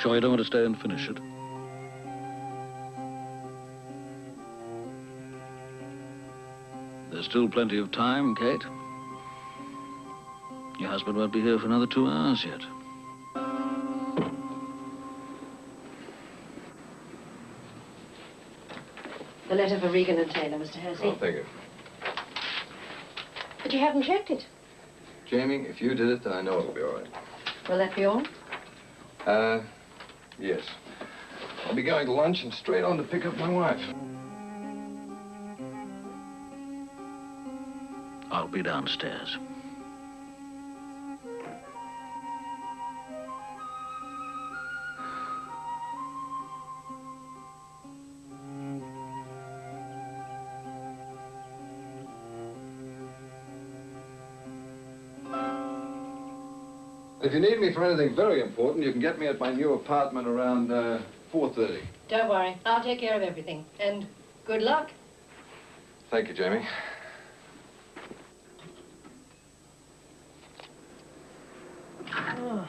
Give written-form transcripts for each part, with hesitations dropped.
Sure you don't want to stay and finish it? There's still plenty of time, Kate. Your husband won't be here for another 2 hours yet. The letter for Regan and Taylor, Mr. Hersey. Oh, thank you. But you haven't checked it. Jamie, if you did it, then I know it'll be all right. Will that be all? Yes. I'll be going to lunch and straight on to pick up my wife. I'll be downstairs. If you need me for anything very important, you can get me at my new apartment around 4:30. Don't worry. I'll take care of everything. And good luck. Thank you, Jamie. Oh.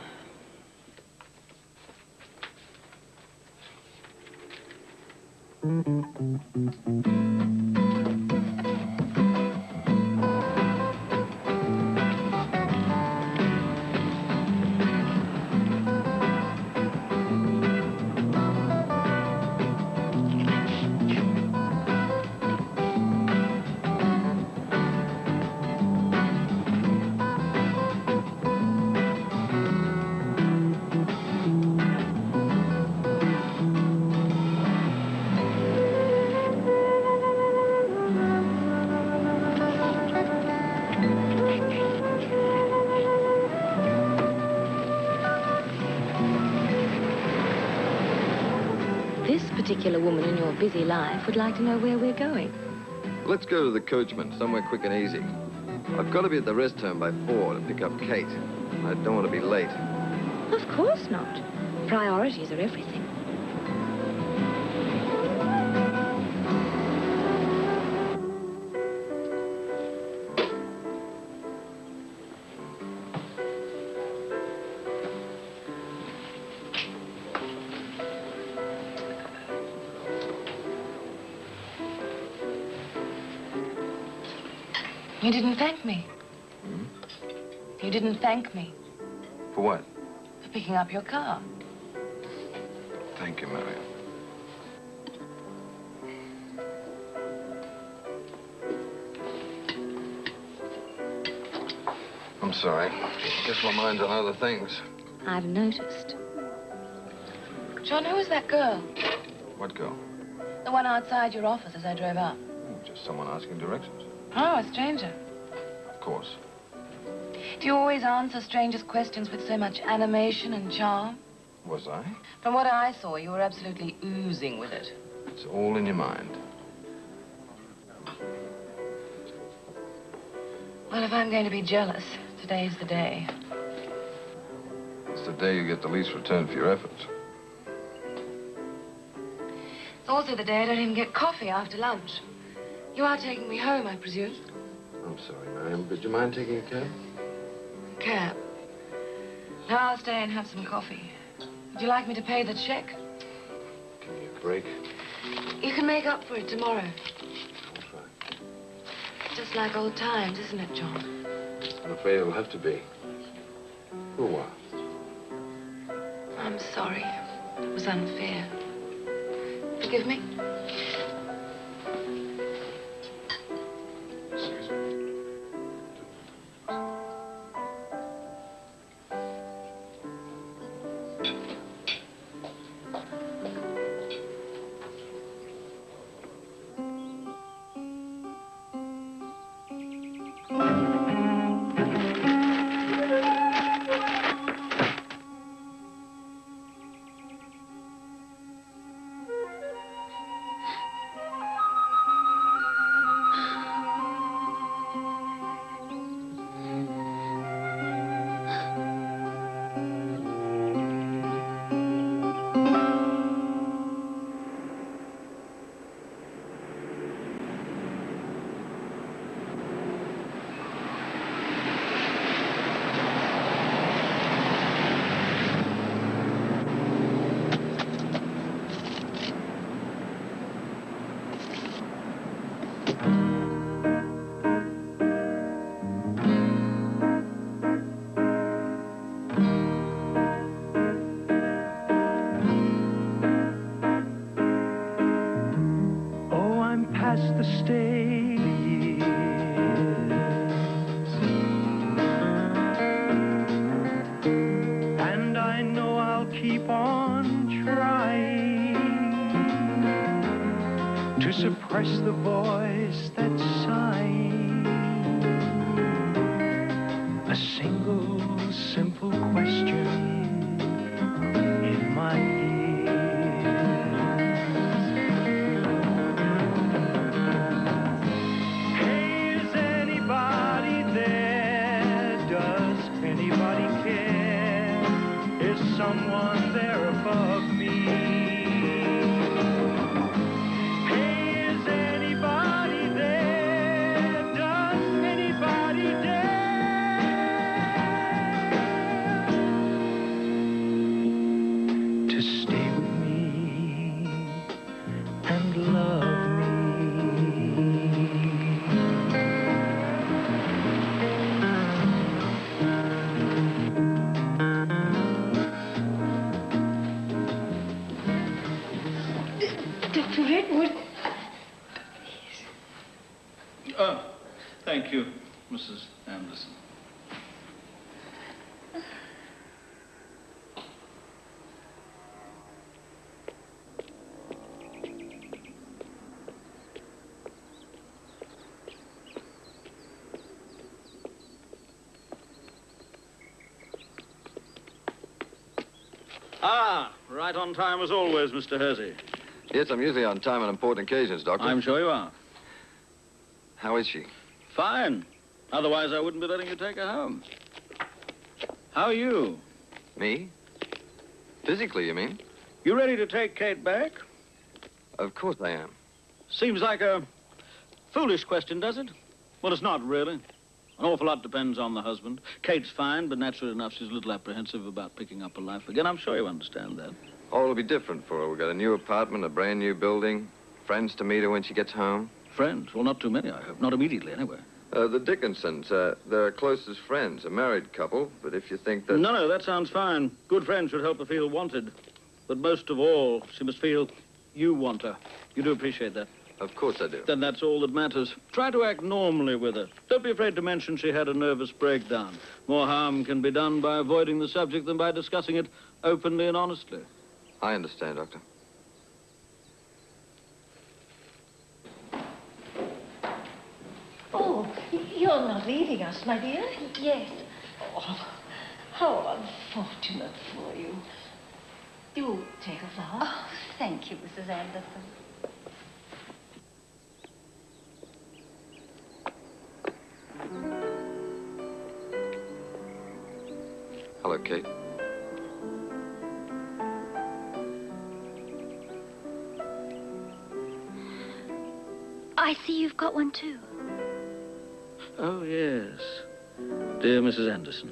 This particular woman in your busy life would like to know where we're going. Let's go to the coachman, somewhere quick and easy. I've got to be at the rest home by 4 to pick up Kate. I don't want to be late. Of course not. Priorities are everything. You didn't thank me. Hmm? You didn't thank me For what? for picking up your car. Thank you, Marion. I'm sorry. Guess my mind's on other things. I've noticed. John, who was that girl? What girl? The one outside your office as I drove up. Just someone asking directions. Oh, a stranger. Of course. Do you always answer strangers' questions with so much animation and charm? Was I? From what I saw, you were absolutely oozing with it. It's all in your mind. Well, if I'm going to be jealous, today's the day. It's the day you get the least return for your efforts. It's also the day I don't even get coffee after lunch. You are taking me home, I presume? I'm sorry, Marion, but do you mind taking a cab? Cab. No, I'll stay and have some coffee. Would you like me to pay the check? Give me a break. You can make up for it tomorrow. I'll try. Just like old times, isn't it, John? I'm afraid it'll have to be. For a while. I'm sorry. It was unfair. Forgive me? to suppress the voice that's sighing. A single simple question in my ears. Hey, is anybody there? Does anybody care? Is someone there above me? Dr. Redwood. Oh, thank you, Mrs. Anderson. Ah, right on time as always, Mr. Hersey. Yes, I'm usually on time on important occasions, Doctor. I'm sure you are. How is she? Fine. Otherwise, I wouldn't be letting you take her home. How are you? Me? Physically, you mean? You ready to take Kate back? Of course I am. Seems like a foolish question, does it? Well, it's not really. An awful lot depends on the husband. Kate's fine, but naturally enough, she's a little apprehensive about picking up her life again. I'm sure you understand that. Oh, it'll be different for her. We've got a new apartment, a brand new building, friends to meet her when she gets home. Friends? Well, not too many, I hope. Not immediately, anyway. The Dickinsons, they're her closest friends, a married couple, but if you think that... No, that sounds fine. Good friends should help her feel wanted. But most of all, she must feel you want her. You do appreciate that? Of course I do. Then that's all that matters. Try to act normally with her. Don't be afraid to mention she had a nervous breakdown. More harm can be done by avoiding the subject than by discussing it openly and honestly. I understand, Doctor. Oh, you're not leaving us, my dear? Yes. Oh, how unfortunate for you. Do take a flower. Oh, thank you, Mrs. Anderson. Hello, Kate. I see you've got one, too. Oh, yes. Dear Mrs. Anderson.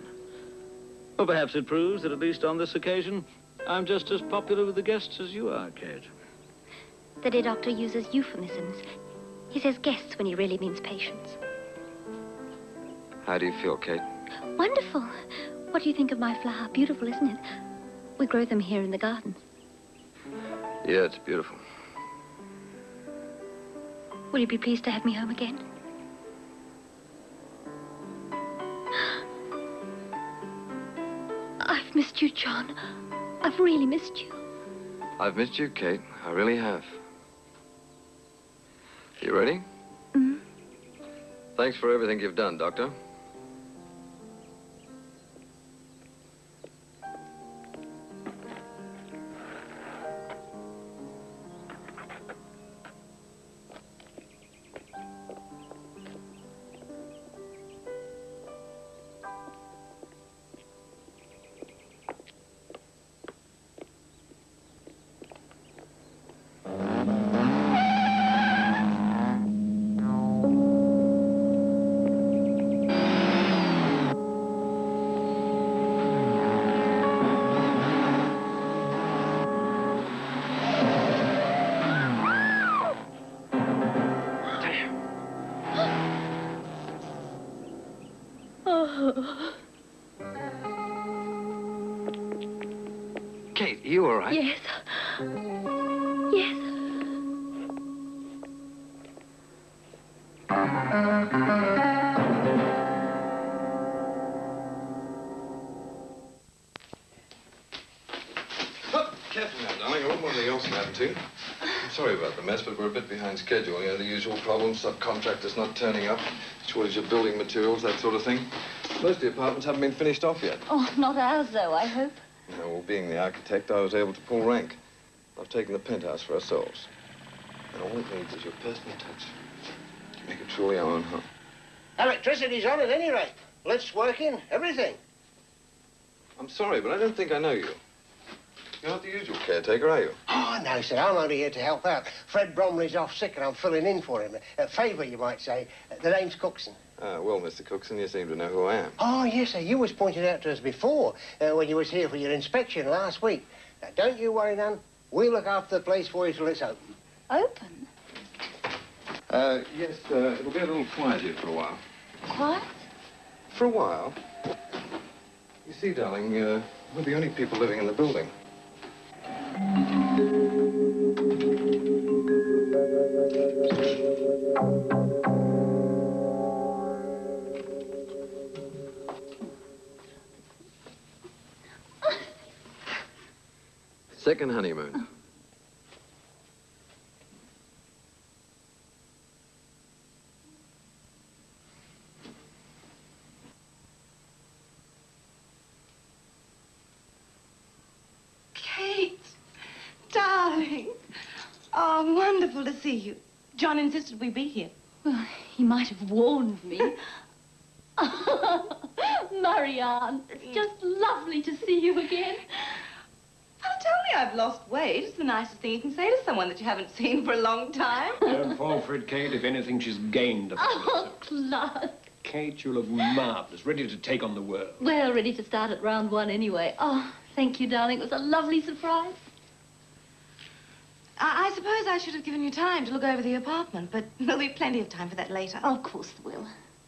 Well, perhaps it proves that at least on this occasion, I'm just as popular with the guests as you are, Kate. The dear doctor uses euphemisms. He says guests when he really means patients. How do you feel, Kate? Wonderful. What do you think of my flower? Beautiful, isn't it? We grow them here in the garden. Yeah, it's beautiful. Will you be pleased to have me home again? I've missed you, John. I've really missed you. I've missed you, Kate. I really have. You ready? Mm-hmm. Thanks for everything you've done, Doctor. Kate, you all right? Yes. Yes. Oh, careful now, darling. I won't want anything else to happen to you. I'm sorry about the mess, but we're a bit behind schedule. You know, the usual problems, subcontractors not turning up, shortage of building materials, that sort of thing. Most of the apartments haven't been finished off yet. Oh, not ours, though, I hope. You know, well, being the architect, I was able to pull rank. I've taken the penthouse for ourselves. And all it needs is your personal touch to make it truly our own home. Electricity's on at any rate. Lifts working, everything. I'm sorry, but I don't think I know you. You're not the usual caretaker, are you? Oh, no, sir. I'm only here to help out. Fred Bromley's off sick and I'm filling in for him. A favour, you might say. The name's Cookson. Ah, well, Mr. Cookson, you seem to know who I am. Oh, yes, sir. You was pointed out to us before when you was here for your inspection last week. Now, don't you worry, none. We'll look after the place for you till it's open. Open? Yes, it'll be a little quiet here for a while. Quiet? For a while. You see, darling, we're the only people living in the building. Second honeymoon. Kate, darling. Oh, wonderful to see you. John insisted we be here. Well, he might have warned me. Marianne, it's just lovely to see you again. Oh, tell me I've lost weight. It's the nicest thing you can say to someone that you haven't seen for a long time. Don't fall for it, Kate. If anything, she's gained a bit. Oh, Clark. Kate, you look marvellous, ready to take on the world. Well, ready to start at round one anyway. Oh, thank you, darling. It was a lovely surprise. I suppose I should have given you time to look over the apartment, but there'll be plenty of time for that later. Oh, of course there will.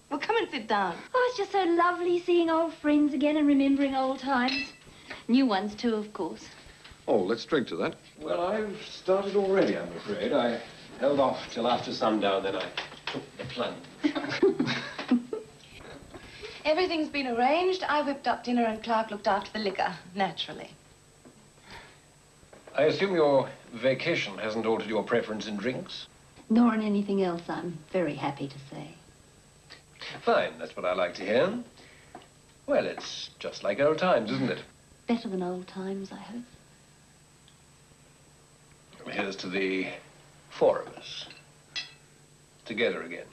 Well, come and sit down. Oh, it's just so lovely seeing old friends again and remembering old times. New ones, too, of course. Oh, let's drink to that. Well, I've started already, I'm afraid. I held off till after sundown, then I took the plunge. Everything's been arranged. I whipped up dinner and Clark looked after the liquor, naturally. I assume your vacation hasn't altered your preference in drinks? Nor in anything else, I'm very happy to say. Fine, that's what I like to hear. Well, it's just like old times, isn't it? Better than old times, I hope. Here's to the four of us. Together again.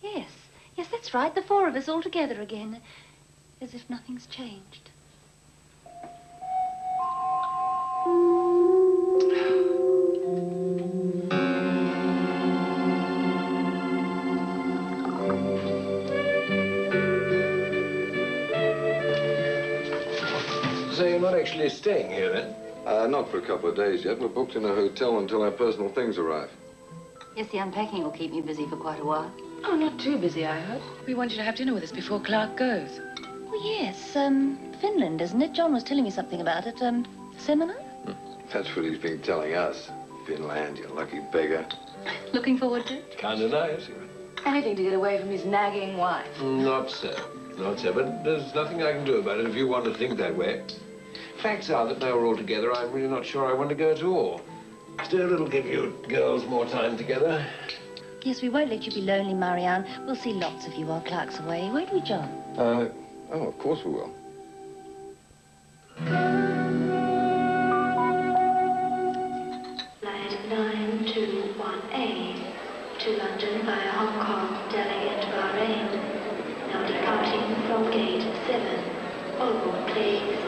Yes, yes, that's right. The four of us all together again. As if nothing's changed. So you're not actually staying here, then? Not for a couple of days yet. We're booked in a hotel until our personal things arrive. Yes, the unpacking will keep me busy for quite a while. Oh, not too busy, I hope. We want you to have dinner with us before Clark goes. Oh, yes, Finland, isn't it? John was telling me something about it. Seminar? That's what he's been telling us. Finland, you lucky beggar. Looking forward to it? Kind of nice. Anything to get away from his nagging wife. Not so. Not so, but there's nothing I can do about it if you want to think that way. Facts are that now we're all together, I'm really not sure I want to go at all. Still, it'll give you girls more time together. Yes, we won't let you be lonely, Marianne. We'll see lots of you while Clark's away, won't we, John? Oh, of course we will. Flight 9218 to London via Hong Kong, Delhi and Bahrain. Now departing from gate 7. All aboard, please.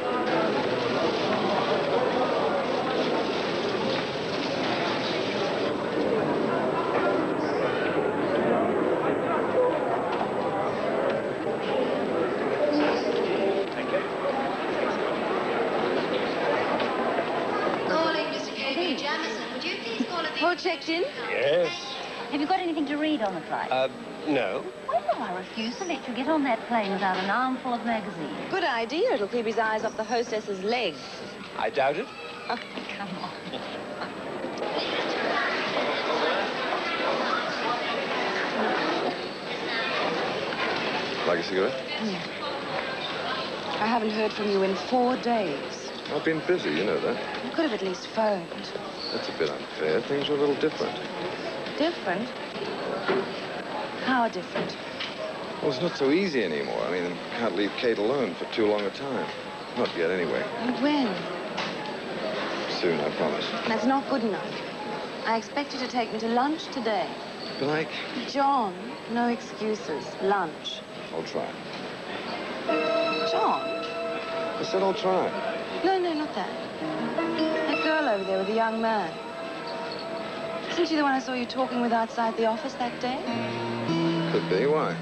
All checked in? Yes. Have you got anything to read on the flight? No. Well, I refuse to let you get on that plane without an armful of magazines. Good idea. It'll keep his eyes off the hostess's legs. I doubt it. Oh, come on. Like a cigarette? I haven't heard from you in 4 days. I've been busy, you know that. You could have at least phoned. That's a bit unfair. Things are a little different. Different? How different? Well, it's not so easy anymore. I mean, I can't leave Kate alone for too long a time. Not yet, anyway. And when? Soon, I promise. That's not good enough. I expect you to take me to lunch today. But John, no excuses. Lunch. I'll try. John? I said I'll try. No, not that. That girl over there with the young man. Isn't she the one I saw you talking with outside the office that day? Could be. Why?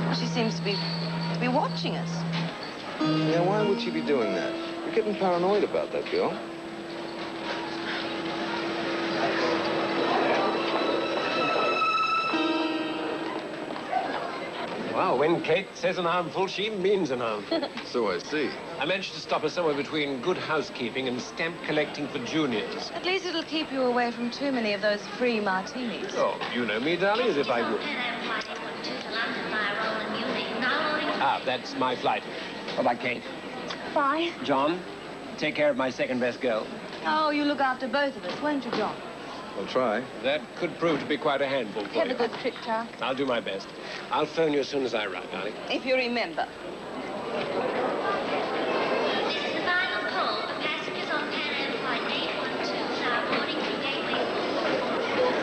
Well, she seems to be watching us. Yeah, why would she be doing that? You're getting paranoid about that girl. Well, when Kate says an armful, she means an armful. So I see. I managed to stop her somewhere between good housekeeping and stamp collecting for juniors. At least it'll keep you away from too many of those free martinis. Oh, you know me, darling, as if I would. Ah, that's my flight. What about Kate? Bye. John, take care of my second best girl. Oh, you look after both of us, won't you, John? I'll try. That could prove to be quite a handful for Have you. a good trip, Chuck. I'll do my best. I'll phone you as soon as I arrive, darling. If you remember. This is the final call for passengers on Pan Am Flight 812 now boarding through Gateway 4.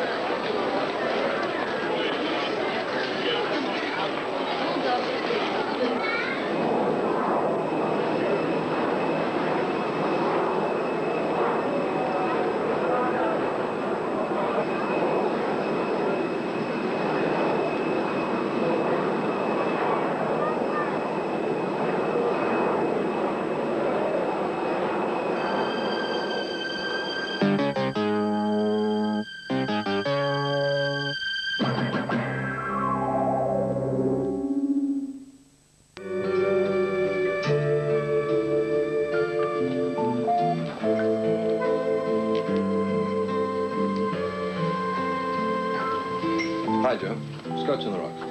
Hi, Joe. Scotch on the rocks.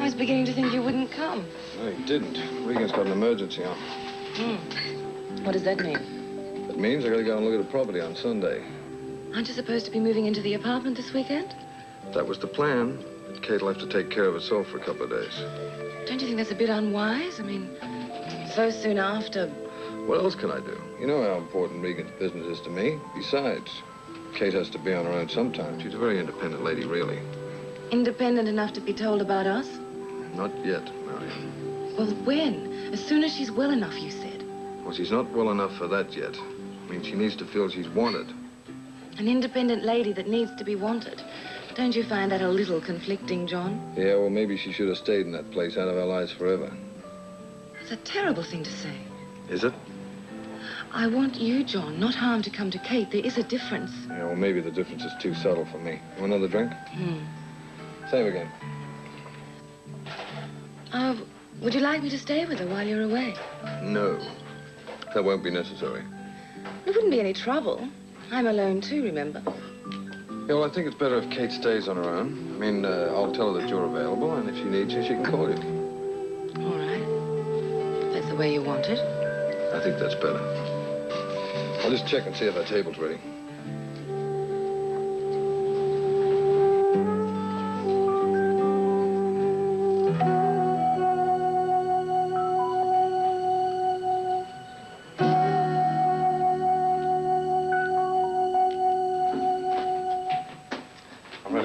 I was beginning to think you wouldn't come. No, he didn't. Regan's got an emergency on. What does that mean? That means I gotta go and look at a property on Sunday. Aren't you supposed to be moving into the apartment this weekend? That was the plan. Kate will have to take care of herself for a couple of days. Don't you think that's a bit unwise? I mean, so soon after. What else can I do? You know how important Regan's business is to me. Besides, Kate has to be on her own sometimes. She's a very independent lady, really. Independent enough to be told about us? Not yet, Marion. Well, when? As soon as she's well enough, you said. Well, she's not well enough for that yet. I mean, she needs to feel she's wanted. An independent lady that needs to be wanted. Don't you find that a little conflicting, John? Yeah, well, maybe she should have stayed in that place out of our lives forever. That's a terrible thing to say. Is it? I want you, John, not harm to come to Kate. There is a difference. Yeah, well, maybe the difference is too subtle for me. You want another drink? Same again. Would you like me to stay with her while you're away? No. That won't be necessary. It wouldn't be any trouble. I'm alone too, remember? Yeah, well, I think it's better if Kate stays on her own. I mean, I'll tell her that you're available, and if she needs you, she can call you. All right. If that's the way you want it. I think that's better. I'll just check and see if our table's ready.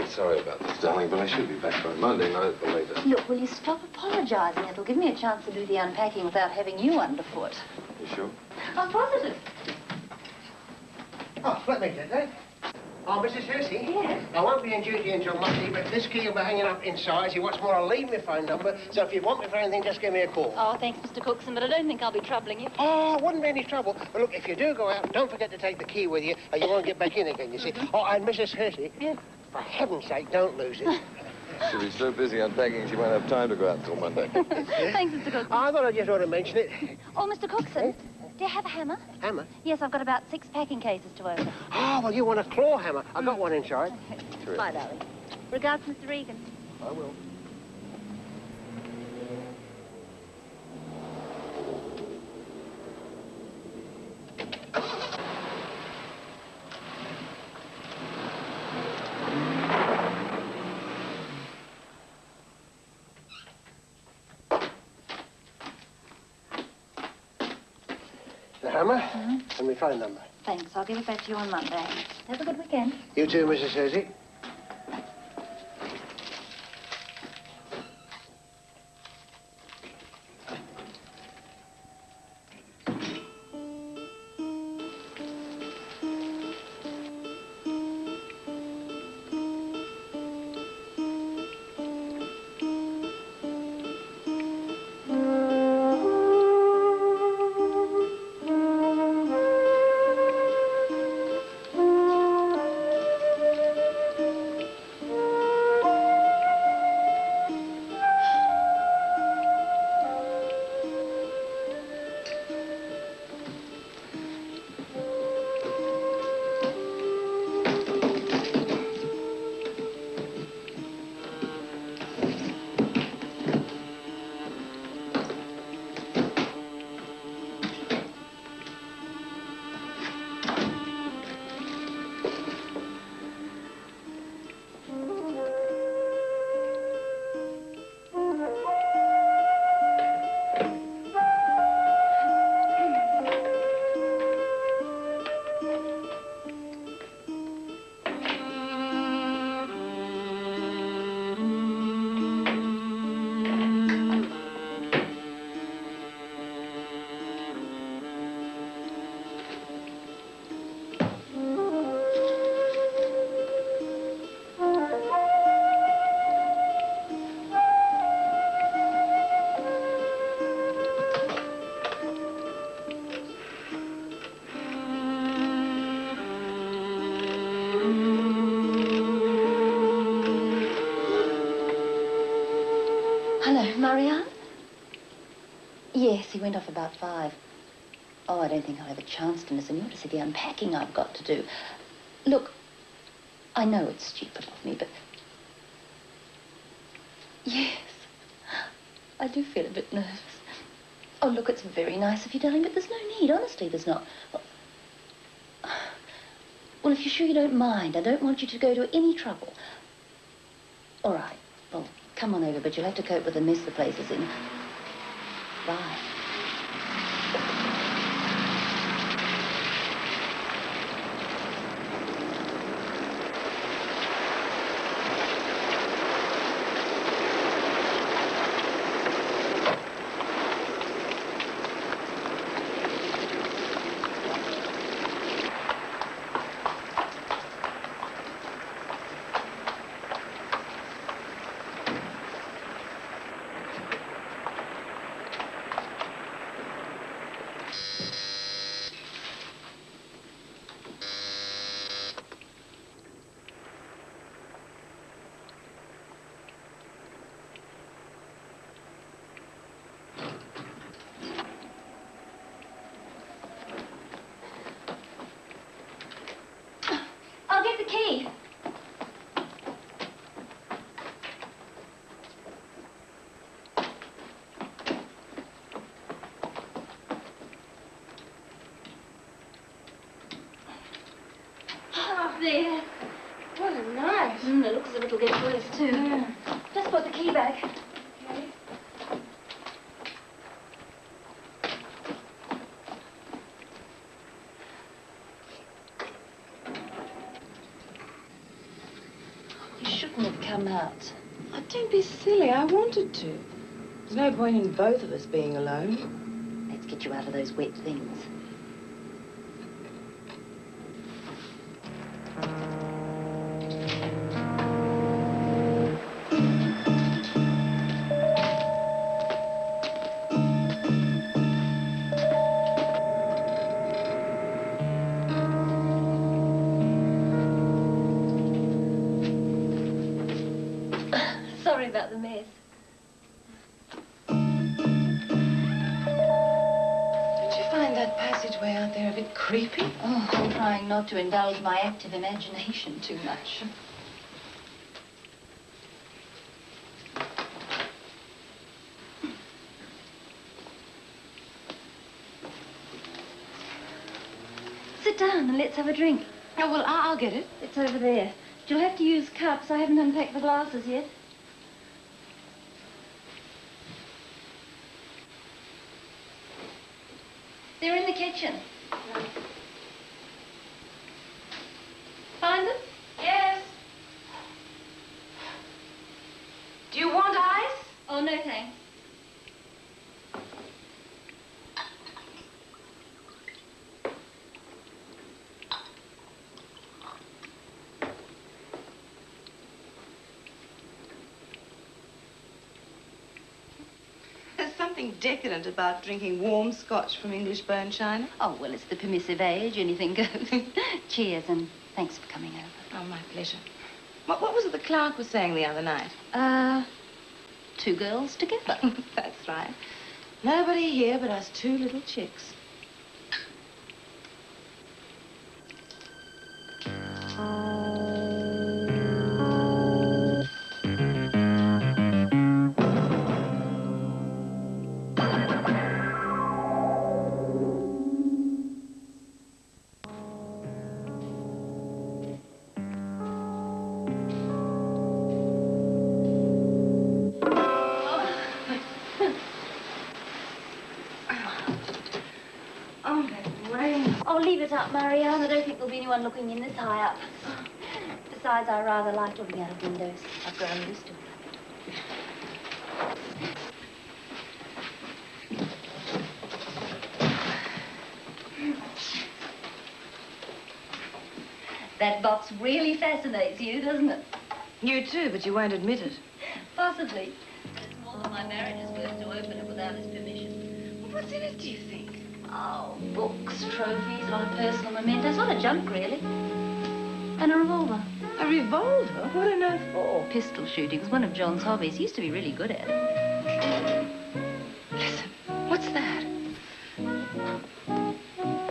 Sorry about this, darling, but I should be back by Monday, not at the latest. Look, will you stop apologizing? It'll give me a chance to do the unpacking without having you underfoot. You sure? I'm positive. Oh, let me get that. Oh, Mrs. Hersey? Yes? I won't be in duty until Monday, but this key will be hanging up inside. What's more, I'll leave my phone number, so if you want me for anything, just give me a call. Oh, thanks, Mr. Cookson, but I don't think I'll be troubling you. Oh, it wouldn't be any trouble. But look, if you do go out, don't forget to take the key with you, or you won't get back in again, you see. Oh, and Mrs. Hersey, Yes? for heaven's sake, don't lose it. She'll be so busy unpacking, she won't have time to go out until Monday. Thanks, Mr. Cookson. I thought I just ought to mention it. Oh, Mr. Cookson, do you have a hammer? Hammer? Yes, I've got about 6 packing cases to open. Oh, well, you want a claw hammer. I've got one inside. Bye, darling. Regards, Mr. Regan. I will. hammer and my phone number. Thanks. I'll give it back to you on Monday. Have a good weekend. You too, Mrs. Susie. Hello, Marianne? Yes, he went off about 5. Oh, I don't think I'll have a chance to listen. You ought to see the unpacking I've got to do. Look, I know it's stupid of me, but... Yes, I do feel a bit nervous. Oh, look, it's very nice of you, darling, but there's no need. Honestly, there's not. Well, if you're sure you don't mind, I don't want you to go to any trouble. All right, well, come on over, but you'll have to cope with the mess the place is in. Bye. I'll get the key. Oh, there. What a night. It looks as if it'll get worse, too. Yeah. Just put the key back. Okay. You shouldn't have come out. Oh, don't be silly. I wanted to. There's no point in both of us being alone. Let's get you out of those wet things. Sorry about the mess. Don't you find that passageway out there a bit creepy? Oh, I'm trying not to indulge my active imagination too much. Sit down and let's have a drink. Oh, well, I'll get it. It's over there. You'll have to use cups. I haven't unpacked the glasses yet. They're in the kitchen. Find them? Yes. Do you want ice? Oh, no, thanks. There's something decadent about drinking warm scotch from English bone china. Oh, well, it's the permissive age. Anything goes. Cheers, and thanks for coming over. Oh, my pleasure. What was it the clerk was saying the other night? 2 girls together. That's right. Nobody here but us 2 little chicks. Oh, leave it up, Marianne. I don't think there'll be anyone looking in this high up. Besides, I rather like looking out of windows. I've grown used to it. That box really fascinates you, doesn't it? You too, but you won't admit it. Possibly. But it's more than my marriage is worth to open it without his permission. Well, what's in it, do you think? Oh, books, trophies, a lot of personal mementos, a lot of junk, really. And a revolver. A revolver? What on earth for? Pistol shooting was one of John's hobbies. He used to be really good at it. Listen, what's that?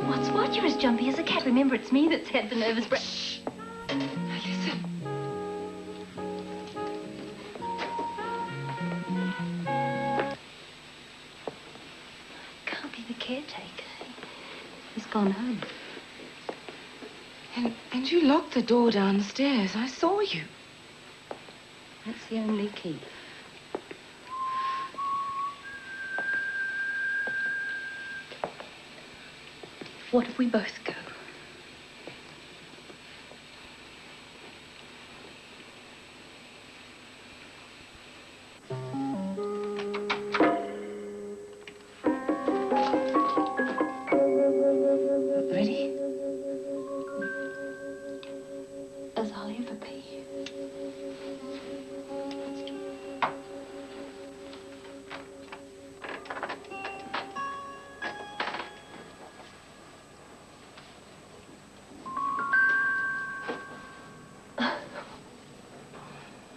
What's what? You're as jumpy as a cat. Remember, it's me that's had the nervous break. Shh. Now, listen. Can't be the caretaker. He's gone home. And you locked the door downstairs. I saw you. That's the only key. What if we both go? Ready? As I'll ever be.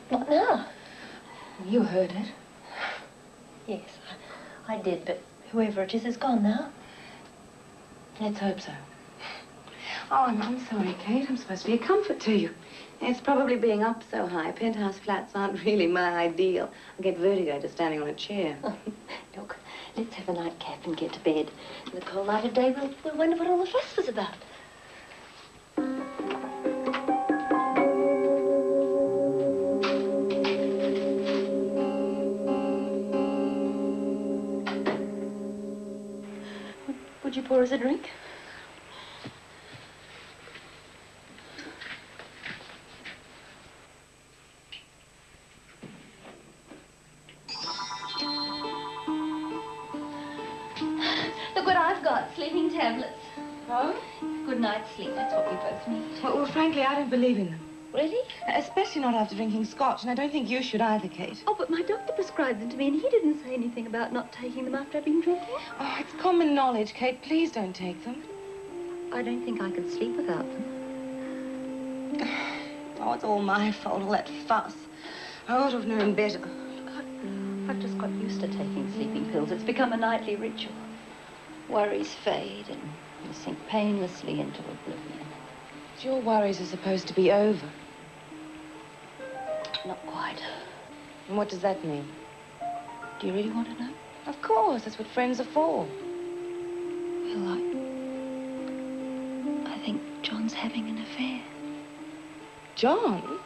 What now? You heard it. Yes, I did, but whoever it is gone now. Let's hope so. Oh, I'm sorry, Kate. I'm supposed to be a comfort to you. It's probably being up so high. Penthouse flats aren't really my ideal. I get vertigo just standing on a chair. Look, let's have a nightcap and get to bed. In the cold light of day, we'll wonder what all the fuss was about. Would you pour us a drink? Look what I've got, sleeping tablets. Oh? Good night's sleep, that's what we both need. Well, frankly, I don't believe in them. Really? Especially not after drinking scotch, and I don't think you should either, Kate. Oh, but my doctor prescribed them to me, and he didn't say anything about not taking them after I've been drinking. Oh, it's common knowledge, Kate. Please don't take them. I don't think I could sleep without them. Oh, it's all my fault, all that fuss. I ought to have known better. Look, I've just got used to taking sleeping pills. It's become a nightly ritual. Worries fade, and you sink painlessly into oblivion. But your worries are supposed to be over. Not quite. And what does that mean? Do you really want to know? Of course, that's what friends are for. Well, I think John's having an affair. John?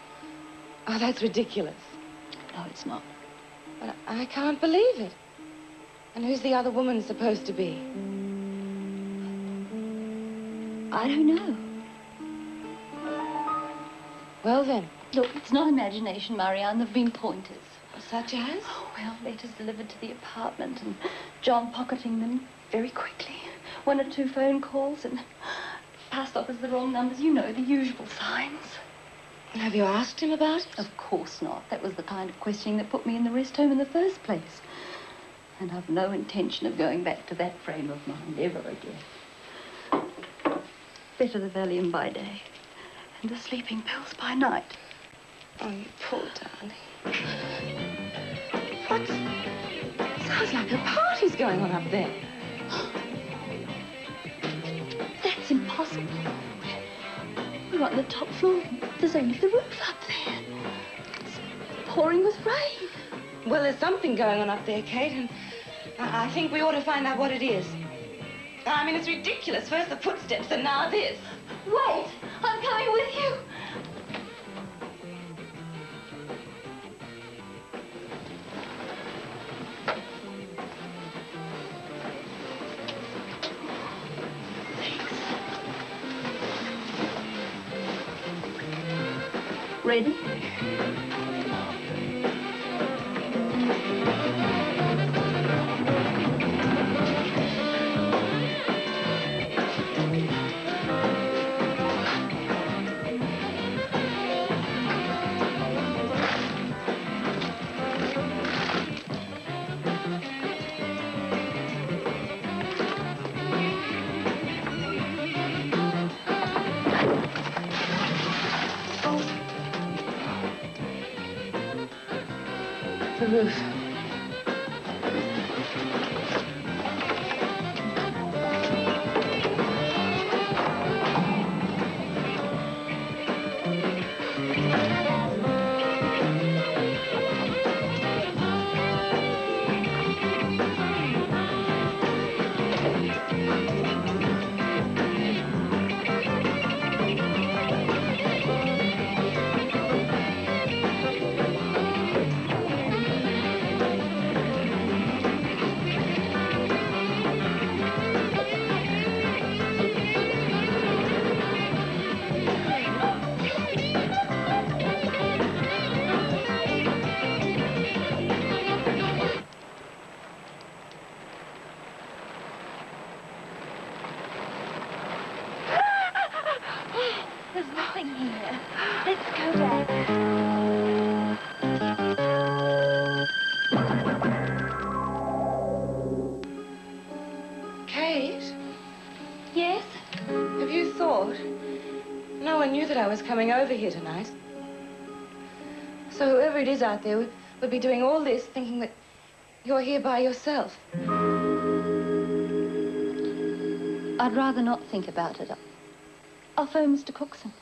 Oh, that's ridiculous. No, it's not. But I can't believe it. And who's the other woman supposed to be? I don't know. Well, then. Look, it's not imagination, Marianne. There've been pointers. Such as? Oh, well, letters delivered to the apartment and John pocketing them very quickly. 1 or 2 phone calls and passed off as the wrong numbers. You know, the usual signs. Have you asked him about it? Of course not. That was the kind of questioning that put me in the rest home in the first place. And I've no intention of going back to that frame of mind ever again. Better the Valium by day and the sleeping pills by night. Oh, you poor darling. What? Sounds like a party's going on up there. That's impossible. We're on the top floor. There's only the roof up there. It's pouring with rain. Well, there's something going on up there, Kate, and I think we ought to find out what it is. I mean, it's ridiculous. First the footsteps and now this. Wait! I'm coming with you. Ready? The roof. There's nothing here. Let's go back. Kate? Yes? Have you thought? No one knew that I was coming over here tonight. So whoever it is out there would be doing all this thinking that you're here by yourself. I'd rather not think about it. I'll phone Mr. Cookson.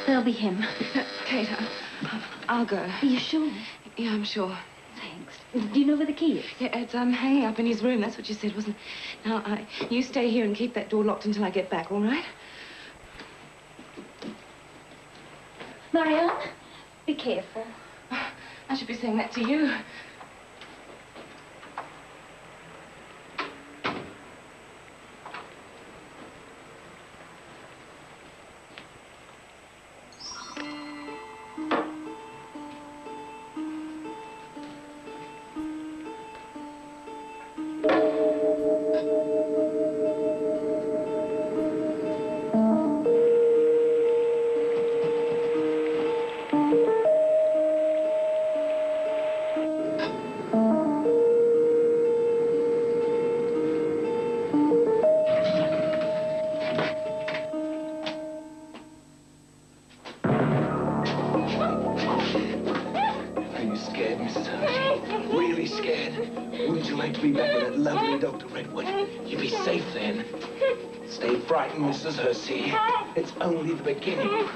There'll be him. Kate, I'll go. Are you sure? Yeah, I'm sure. Thanks. Do you know where the key is? Yeah, it's hanging up in his room. That's what you said, wasn't it? Now, you stay here and keep that door locked until I get back, all right? Marianne, be careful. I should be saying that to you. be safe then. Stay frightened, Mrs. Hersey. It's only the beginning.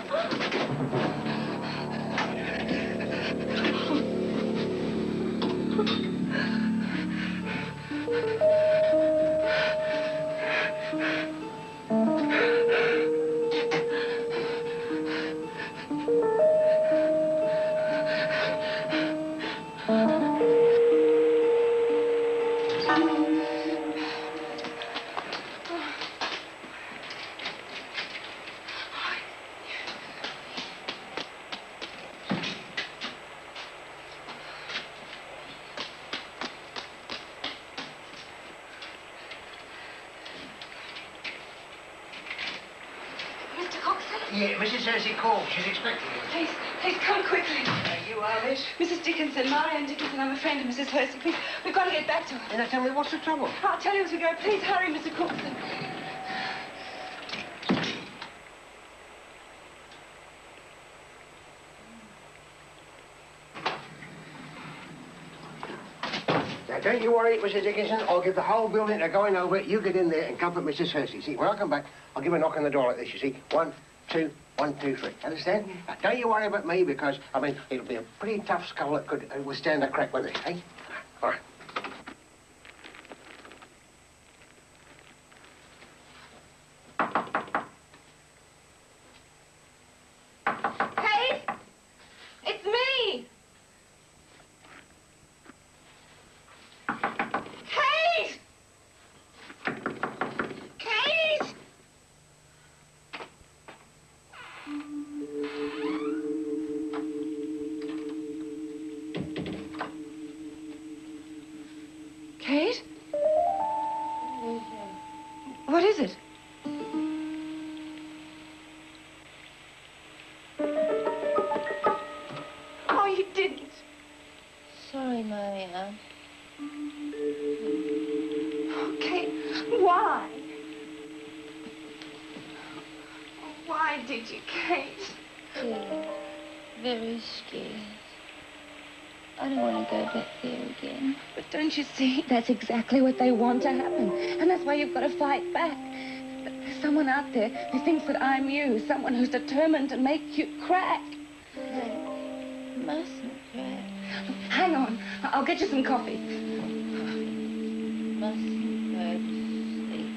Yeah, Mrs. Hersey called. She's expecting you. Please come quickly. You are, miss? Mrs. Dickinson, Marianne Dickinson, I'm a friend of Mrs. Hersey. Please, we've got to get back to her. Now tell me, what's the trouble? I'll tell you as we go. Please hurry, Mr. Cookson. Now, don't you worry, Mrs. Dickinson. I'll give the whole building a going over. You get in there and comfort Mrs. Hersey. See, when I come back, I'll give her a knock on the door like this, you see. 1, 2, 1, 2, 3. Understand? Now, don't you worry about me, because, I mean, it'll be a pretty tough skull that could withstand a crack with it, eh? All right. Kate! It's me! Kate! Kate! Kate? What is it? Oh, you didn't. Sorry, Marianne. Oh, Kate, why? Why did you, Kate? Scared. Very scared. I don't want to go back there again. But don't you see? That's exactly what they want to happen. And that's why you've got to fight back. There's someone out there who thinks that I'm you. Someone who's determined to make you crack. I mustn't cry. Hang on. I'll get you some coffee. Mustn't go to sleep.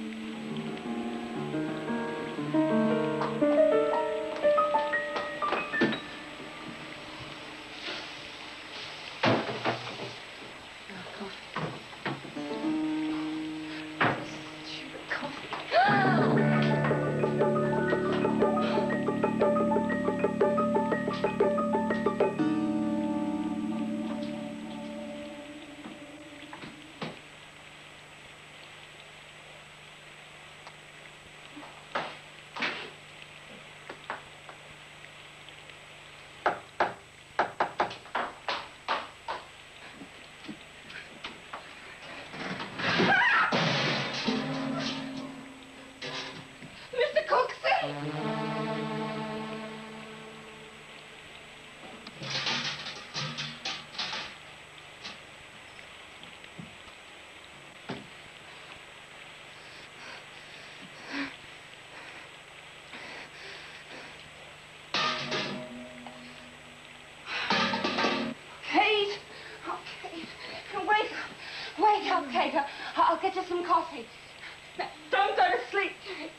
Mr. Cookson! Kate! Oh, Kate. Wake up. Wake up, Kate. I'll get you some coffee. Now, don't go to sleep, Kate.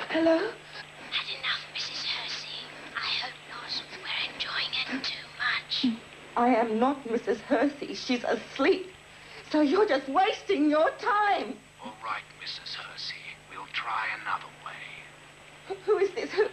Hello? Had enough, Mrs. Hersey. I hope not. We're enjoying it too much. I am not Mrs. Hersey. She's asleep. So you're just wasting your time. All right, Mrs. Hersey. We'll try another way. Who is this? Who?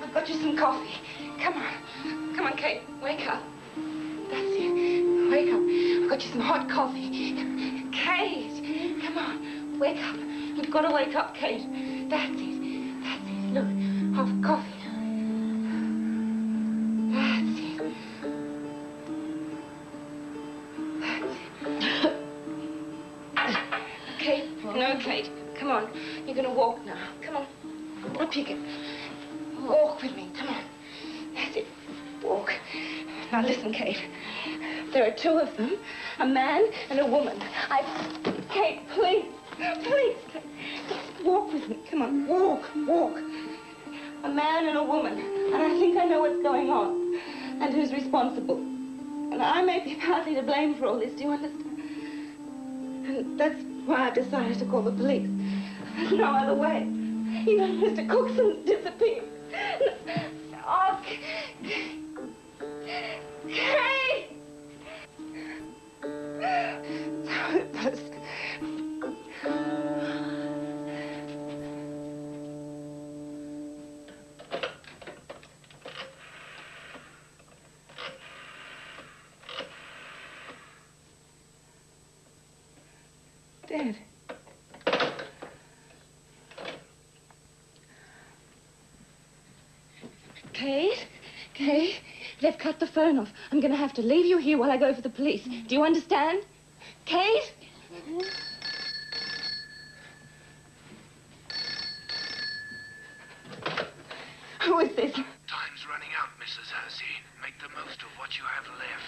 I've got you some coffee. Come on. Come on, Kate. Wake up. That's it. Wake up. I've got you some hot coffee. Kate, come on. Wake up. You've got to wake up, Kate. That's it. That's it. Look, hot coffee. That's it. That's it. Kate, no, Kate. Come on. You're going to walk now. Come on. Up you get. Walk with me. Come on. That's it. Walk. Now listen, Kate. There are two of them, a man and a woman. Kate, please. Please, Kate. Just walk with me. Come on. Walk. Walk. A man and a woman. And I think I know what's going on. And who's responsible. And I may be partly to blame for all this. Do you understand? And that's why I've decided to call the police. There's no other way. Even Mr. Cookson disappeared. Oh, Kate! So hopeless. Dad. Kate, they've cut the phone off. I'm going to have to leave you here while I go for the police. Do you understand? Kate? Who is this? Time's running out, Mrs. Hersey. Make the most of what you have left.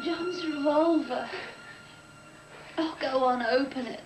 John's revolver. Oh, go on, open it.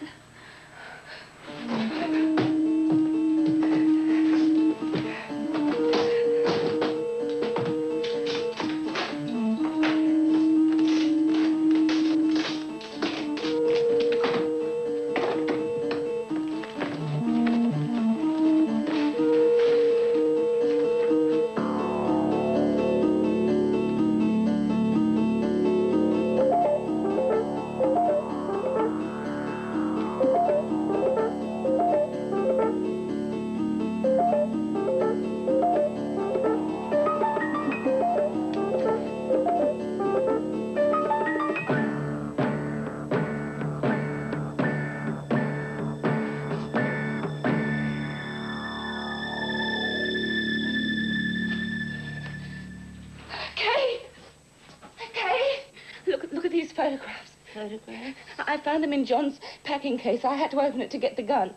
I found them in John's packing case. I had to open it to get the gun.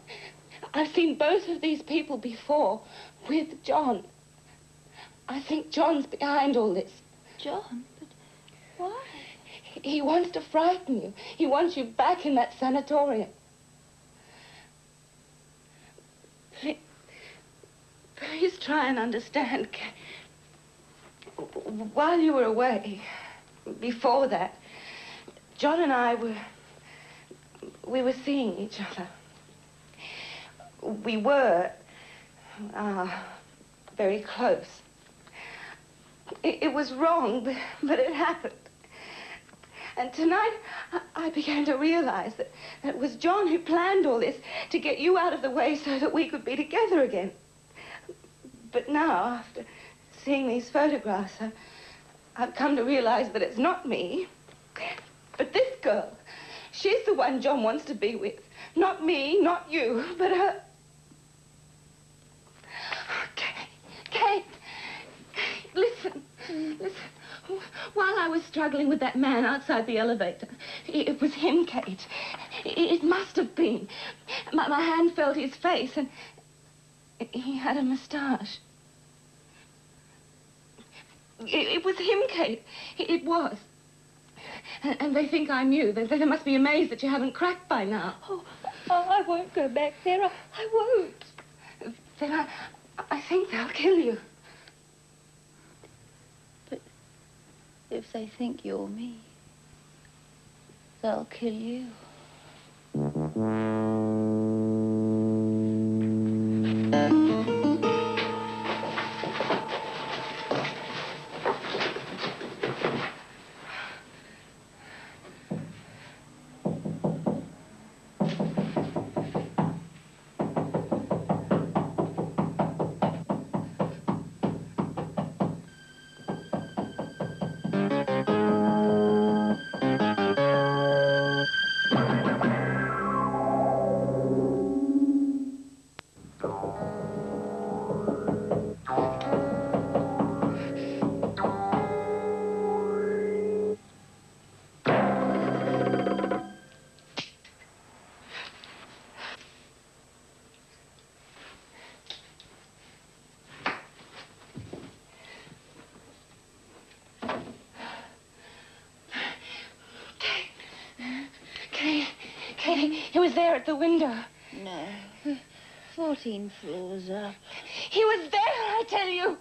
I've seen both of these people before with John. I think John's behind all this. John? But why? He wants to frighten you. He wants you back in that sanatorium. Please try and understand. While you were away, before that, John and I we were seeing each other. We were very close. It was wrong, but it happened. And tonight, I began to realize that it was John who planned all this to get you out of the way so that we could be together again. But now, after seeing these photographs, I've come to realize that it's not me, but this girl. She's the one John wants to be with. Not me, not you, but her. Kate, listen. While I was struggling with that man outside the elevator, it was him, Kate. It must have been. My hand felt his face, and he had a moustache. It was him, Kate. It was. And they think I'm you. They must be amazed that you haven't cracked by now. Oh, I won't go back there. I won't. Then I think they'll kill you. But if they think you're me... they'll kill you. He was there at the window. No. 14 floors up. He was there, I tell you.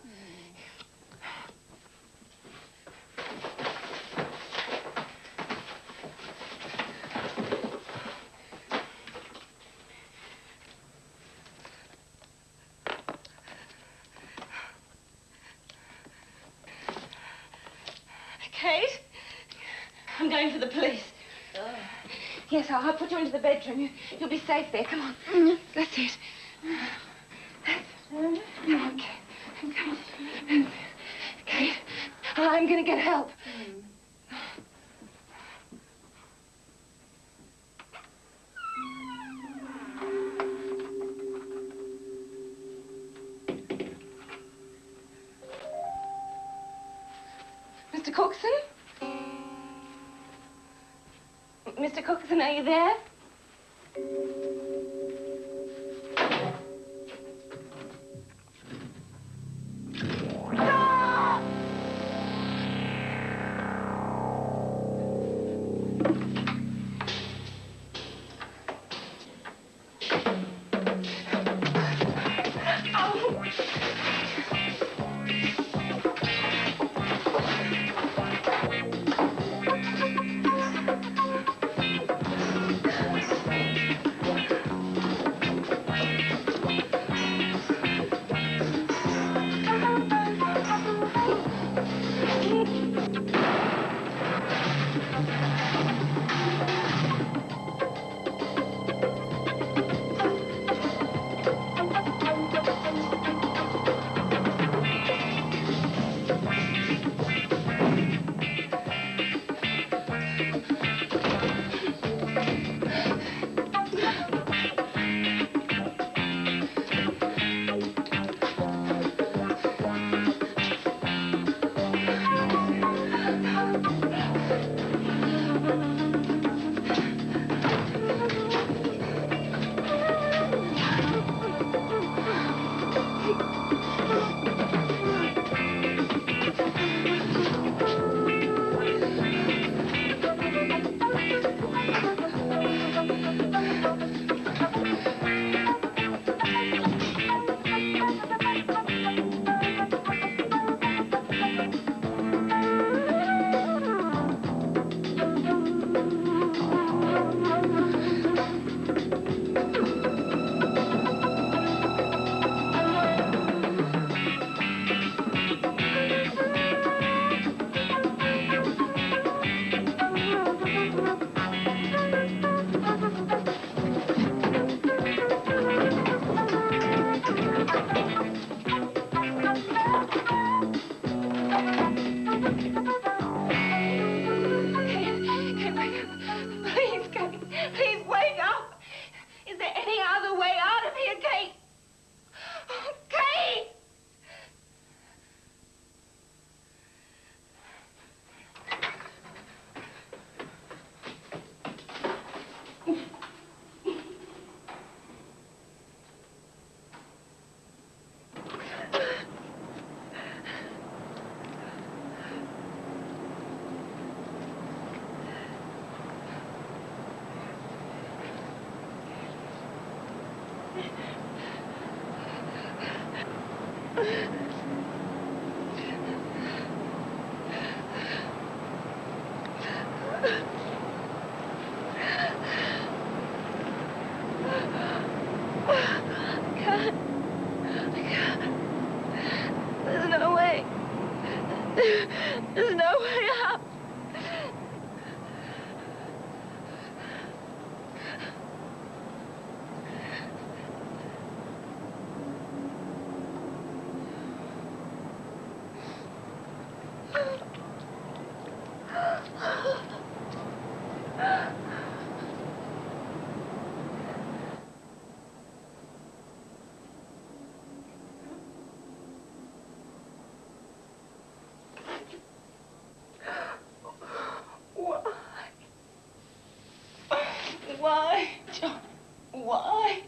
Kate? I'm going for the police. Oh. Yes, I'll put you into the bedroom. You'll be safe there. Come on. That's it. Come on, Kate. Come on. Kate, I'm going to get help. Mr. Cookson? Mr. Cookson, are you there? John, why?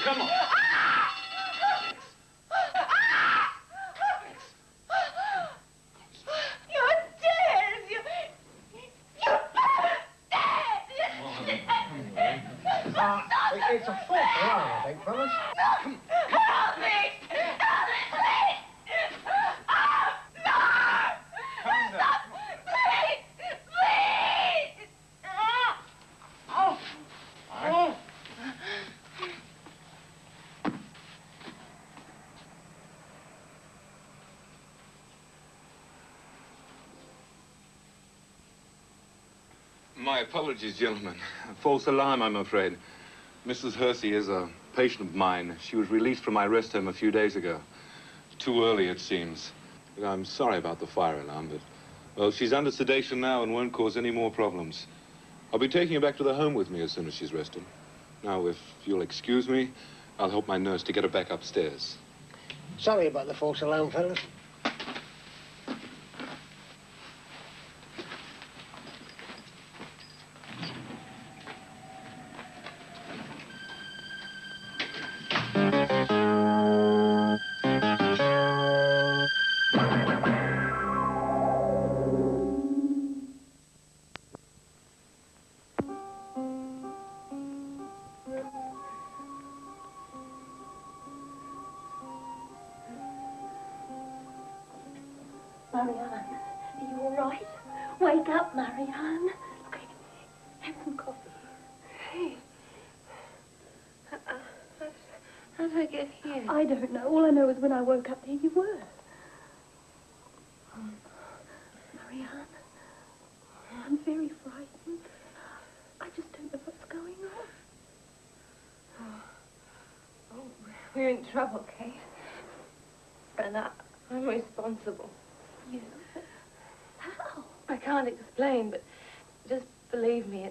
Come on. You're dead! You're dead! It's a false alarm, I think, fellas. Help me! Help me, please! Oh, no! Calm down. Stop! Please! Please! Oh! Oh! My apologies, gentlemen. A false alarm, I'm afraid. Mrs. Hersey is a patient of mine. She was released from my rest home a few days ago. Too early, it seems. But I'm sorry about the fire alarm, but, well, she's under sedation now and won't cause any more problems. I'll be taking her back to the home with me as soon as she's rested. Now, if you'll excuse me, I'll help my nurse to get her back upstairs. Sorry about the false alarm, fellas. Marianne, are you all right? Wake up, Marianne. Look, have some coffee. Hey. How did I get here? I don't know. All I know is when I woke up, there you were. Marianne, I'm very frightened. I just don't know what's going on. Oh, we're in trouble, Kate. And I'm responsible. You? How? I can't explain, but just believe me,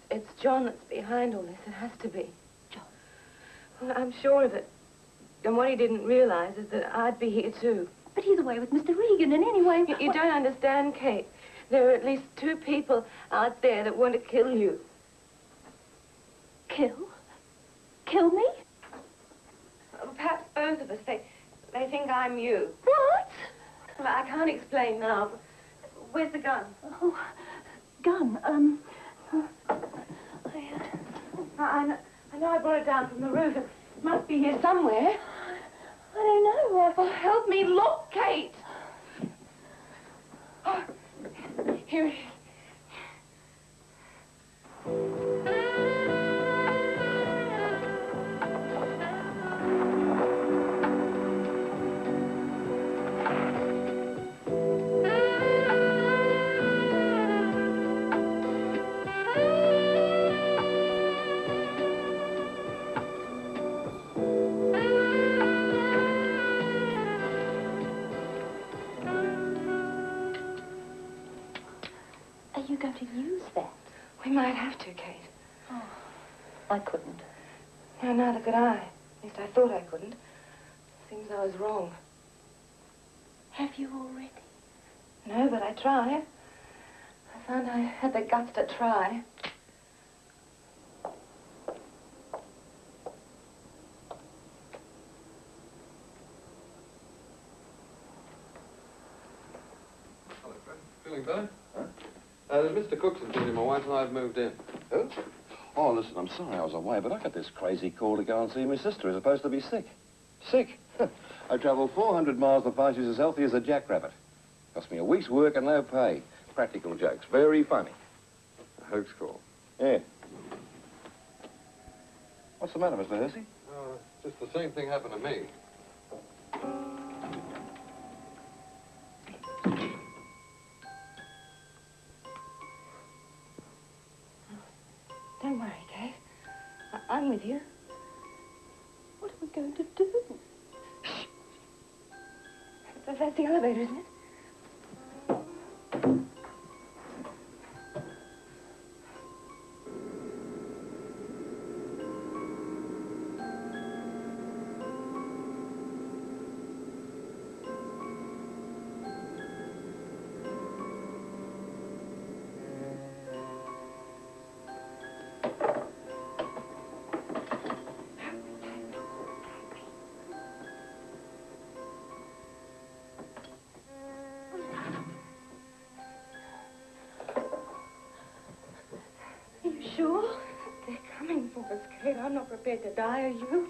it's John that's behind all this. It has to be. John? Well, I'm sure of it. And what he didn't realize is that I'd be here too. But he's away with Mr. Regan, and anyway... You don't understand, Kate. There are at least 2 people out there that want to kill you. Kill? Kill me? Perhaps both of us. They think I'm you. What? Well, I can't explain now. Where's the gun? Oh, gun? I know I brought it down from the roof. It must be here somewhere. I don't know. Oh, help me look, Kate. Oh, here it is. you going to use that? We might have to, Kate. Oh, I couldn't. No, neither could I. At least I thought I couldn't. Seems I was wrong. Have you already? No, but I tried. I found I had the guts to try. Hello, Fred. Feeling better? Huh? There's Mr. Cookson told you my wife and I have moved in. Who? Oh, listen, I'm sorry I was away, but I got this crazy call to go and see my sister who's supposed to be sick. Sick? I travelled 400 miles to find she's as healthy as a jackrabbit. Cost me a week's work and no pay. Practical jokes. Very funny. A hoax call. Yeah. What's the matter, Mr. Hersey? Just the same thing happened to me. Don't worry, Kate. I'm with you. What are we going to do? That's the elevator, isn't it? Sure? They're coming for us, Kate. I'm not prepared to die, are you?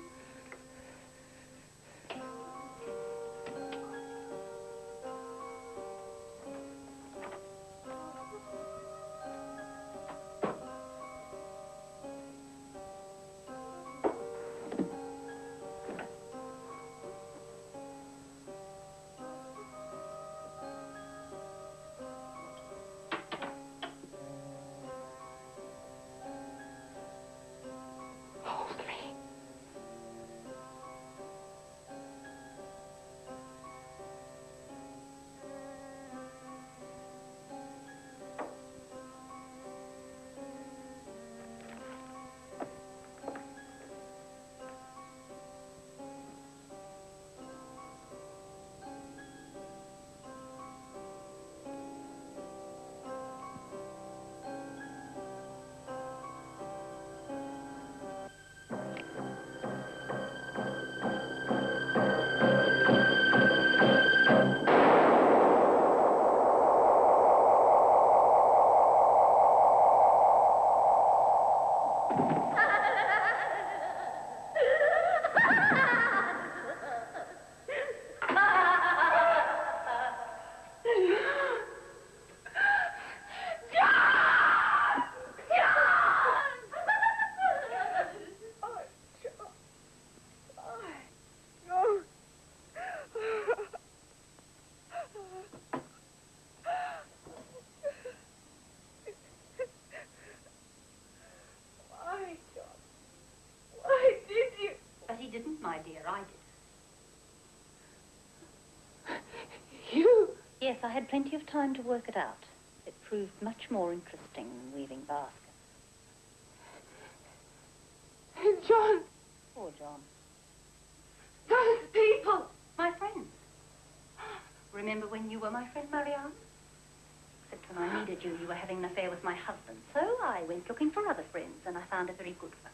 My dear, I did. You? Yes, I had plenty of time to work it out. It proved much more interesting than weaving baskets. John. Poor John. Those people. My friends. Remember when you were my friend, Marianne? Except when I needed you, you were having an affair with my husband. So I went looking for other friends, and I found a very good one.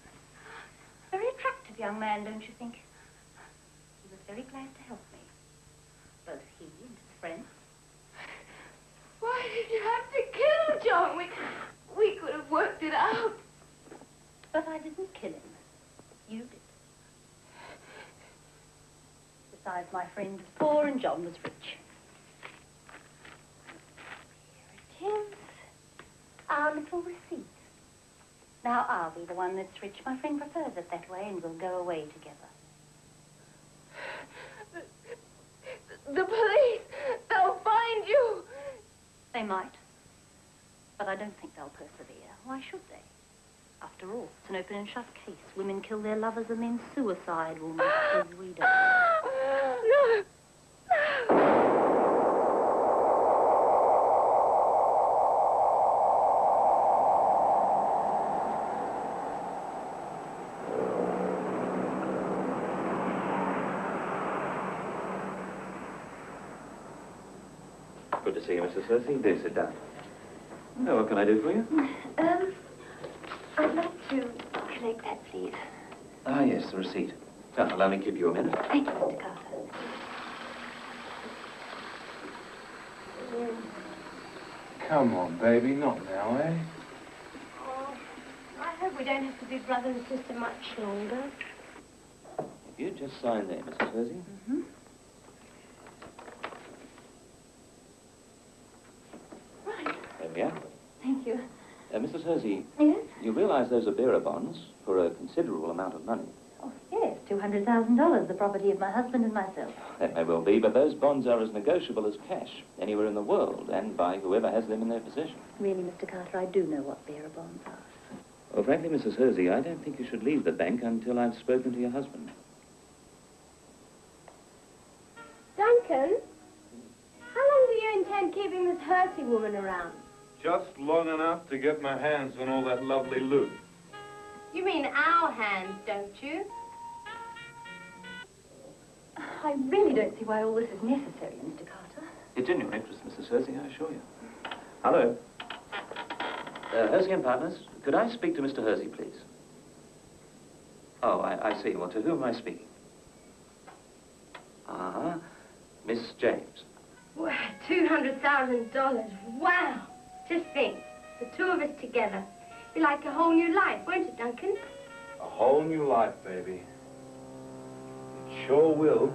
Very attractive young man, don't you think? He was very glad to help me. Both he and his friends. Why did you have to kill John? We could have worked it out. But I didn't kill him. You did. Besides, my friend was poor and John was rich. Here it is. Our little receipt. Now, I'll be the one that's rich. My friend prefers it that way, and we'll go away together. The police, they'll find you. They might. But I don't think they'll persevere. Why should they? After all, it's an open and shut case. Women kill their lovers and then suicide will make every day. No. No. Good to see you, Mrs. Hersey. Do sit down. Oh, what can I do for you? I'd like to collect that, please. Ah, yes, the receipt. Well, I'll only give you a minute. Thank you, Mr. Carter. Come on, baby, not now, eh? Oh, I hope we don't have to be brother and sister much longer. If you just sign there, Mrs. Hersey. Mm-hmm. Right. There we are. Thank you. Mrs. Hersey, Yes? you realize those are bearer bonds for a considerable amount of money. Oh, yes, $200,000, the property of my husband and myself. That may well be, but those bonds are as negotiable as cash anywhere in the world and by whoever has them in their possession. Really, Mr. Carter, I do know what bearer bonds are. Well, frankly, Mrs. Hersey, I don't think you should leave the bank until I've spoken to your husband. Duncan, how long do you intend keeping this Hersey woman around? Just long enough to get my hands on all that lovely loot. You mean our hands, don't you? I really don't see why all this is necessary, Mr. Carter. It's in your interest, Mrs. Hersey, I assure you. Hello. Hersey and Partners, could I speak to Mr. Hersey, please? Oh, I see. Well, to whom am I speaking? Uh-huh. Miss James. Wow, $200,000. Wow. Just think, the two of us together. Be like a whole new life, won't it, Duncan? A whole new life, baby. It sure will.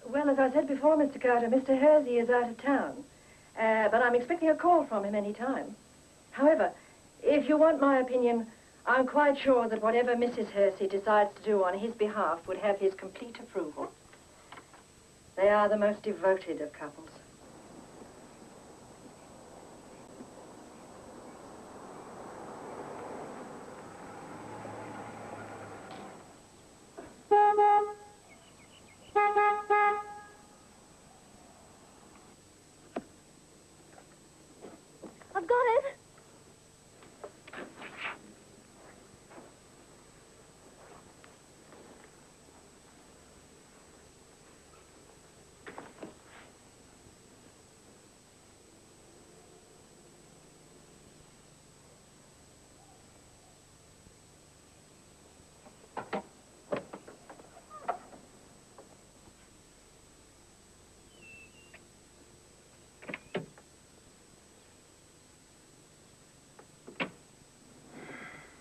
Well, as I said before, Mr. Carter, Mr. Hersey is out of town. But I'm expecting a call from him any time. However, if you want my opinion, I'm quite sure that whatever Mrs. Hersey decides to do on his behalf would have his complete approval. They are the most devoted of couples. I've got it.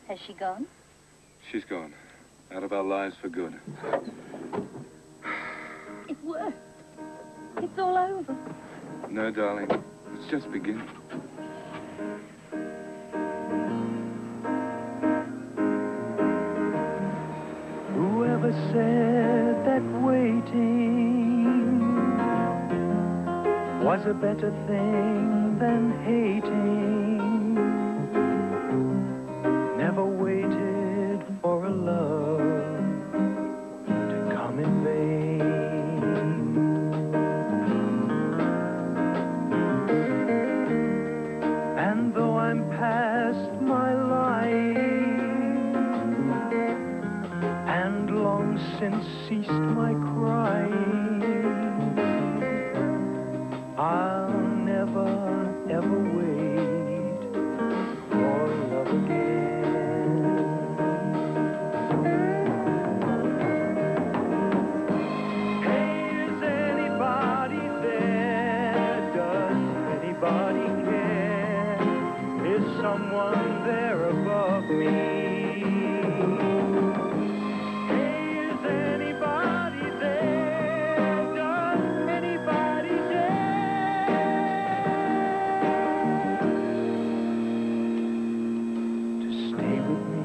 Has she gone? She's gone. Out of our lives for good. It worked. It's all over. No, darling. It's just beginning. Whoever said that waiting was a better thing than hating? Never waited for a love to come in vain. And though I'm past my life and long since ceased my crying, I'll never, ever wait for love again. Hey, is anybody there? Does anybody care? Is someone there above me? Hey, is anybody there? Does anybody dare to stay with me?